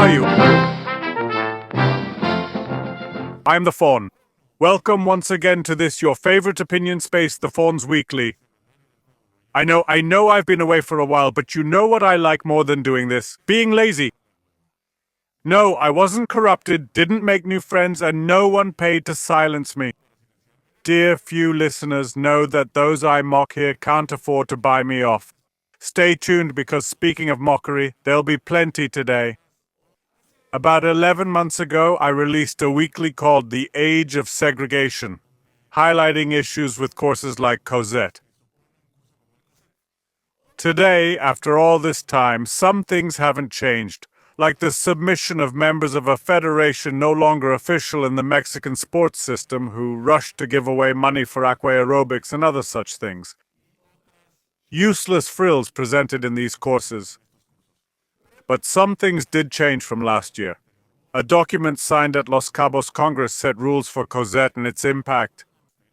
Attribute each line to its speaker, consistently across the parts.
Speaker 1: are you? I'm the Faun. Welcome once again to this, your favorite opinion space, the Faun's Weekly. I know I've been away for a while, but you know what I like more than doing this? Being lazy. No, I wasn't corrupted, didn't make new friends, and no one paid to silence me. Dear few listeners know that those I mock here can't afford to buy me off. Stay tuned because speaking of mockery, there'll be plenty today. About 11 months ago, I released a weekly called The Age of Segregation, highlighting issues with courses like COCET. Today, after all this time, some things haven't changed, like the submission of members of a federation no longer official in the Mexican sports system who rushed to give away money for aqua aerobics and other such things. Useless frills presented in these courses. But some things did change from last year. A document signed at Los Cabos Congress set rules for COCET and its impact.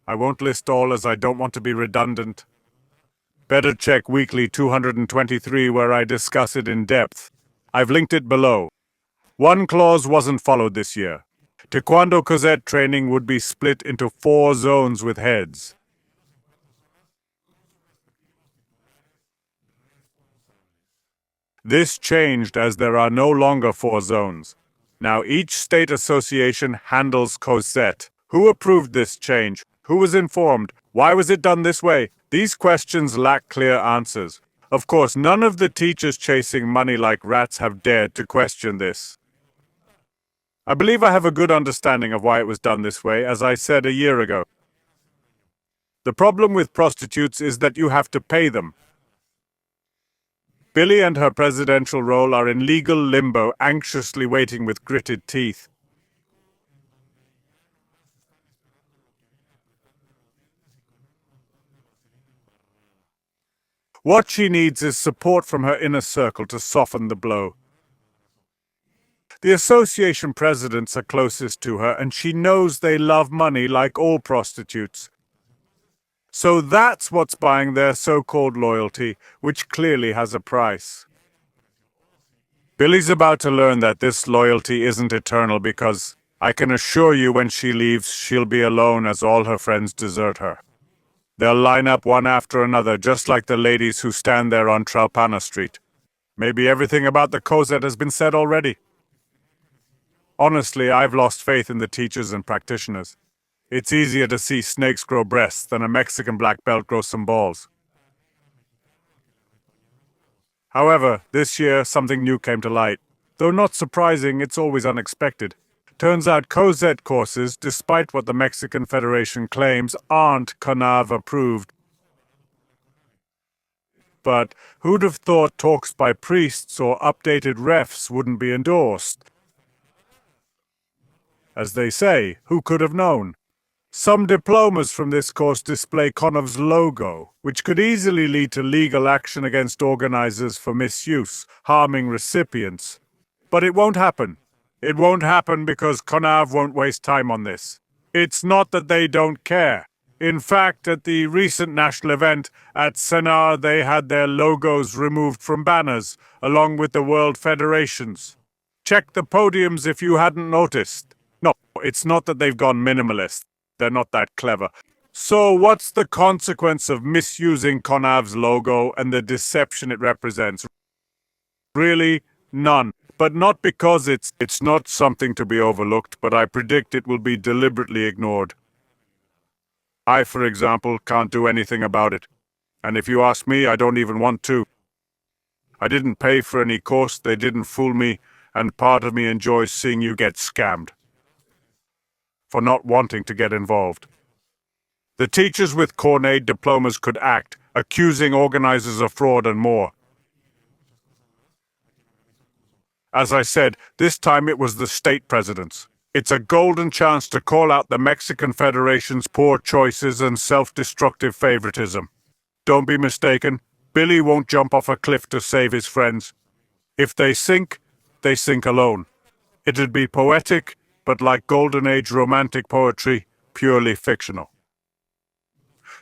Speaker 1: I won't list all as I don't want to be redundant. Better check Weekly 223 where I discuss it in depth. I've linked it below. One clause wasn't followed this year. Taekwondo COCET training would be split into 4 zones with heads. This changed as there are no longer 4 zones. Now each state association handles COCET. Who approved this change? Who was informed? Why was it done this way? These questions lack clear answers. Of course, none of the teachers chasing money like rats have dared to question this. I believe I have a good understanding of why it was done this way, as I said a year ago. The problem with prostitutes is that you have to pay them. Billy and her presidential role are in legal limbo, anxiously waiting with gritted teeth. What she needs is support from her inner circle to soften the blow. The association presidents are closest to her, and she knows they love money like all prostitutes. So that's what's buying their so-called loyalty, which clearly has a price. Billy's about to learn that this loyalty isn't eternal because I can assure you when she leaves, she'll be alone as all her friends desert her. They'll line up one after another, just like the ladies who stand there on Tralpana Street. Maybe everything about the COCET has been said already. Honestly, I've lost faith in the teachers and practitioners. It's easier to see snakes grow breasts than a Mexican black belt grow some balls. However, this year something new came to light. Though not surprising, it's always unexpected. Turns out COCET courses, despite what the Mexican Federation claims, aren't CONAV approved. But who'd have thought talks by priests or updated refs wouldn't be endorsed? As they say, who could have known? Some diplomas from this course display CONAV's logo, which could easily lead to legal action against organizers for misuse, harming recipients. But it won't happen. It won't happen because CONAV won't waste time on this. It's not that they don't care. In fact, at the recent national event at Senar, they had their logos removed from banners, along with the World Federations. Check the podiums if you hadn't noticed. No, it's not that they've gone minimalist. They're not that clever. So what's the consequence of misusing CONAV's logo and the deception it represents? Really? None. But not because it's not something to be overlooked, but I predict it will be deliberately ignored. I, for example, can't do anything about it. And if you ask me, I don't even want to. I didn't pay for any course, they didn't fool me, and part of me enjoys seeing you get scammed for not wanting to get involved. The teachers with Cornade diplomas could act, accusing organizers of fraud and more. As I said, this time it was the state presidents. It's a golden chance to call out the Mexican Federation's poor choices and self-destructive favoritism. Don't be mistaken, Billy won't jump off a cliff to save his friends. If they sink alone. It'd be poetic, but like Golden Age romantic poetry, purely fictional.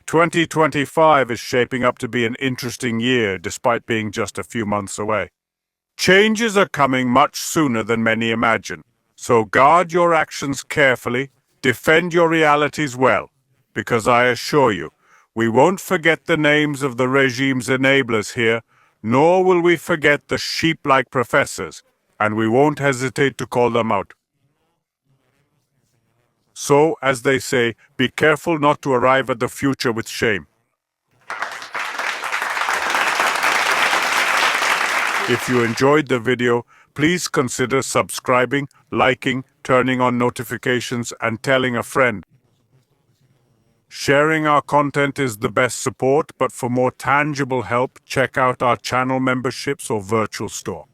Speaker 1: 2025 is shaping up to be an interesting year, despite being just a few months away. Changes are coming much sooner than many imagine. So guard your actions carefully, defend your realities well, because I assure you, we won't forget the names of the regime's enablers here, nor will we forget the sheep-like professors, and we won't hesitate to call them out. So, as they say, be careful not to arrive at the future with shame. If you enjoyed the video, please consider subscribing, liking, turning on notifications, and telling a friend. Sharing our content is the best support, but for more tangible help, check out our channel memberships or virtual store.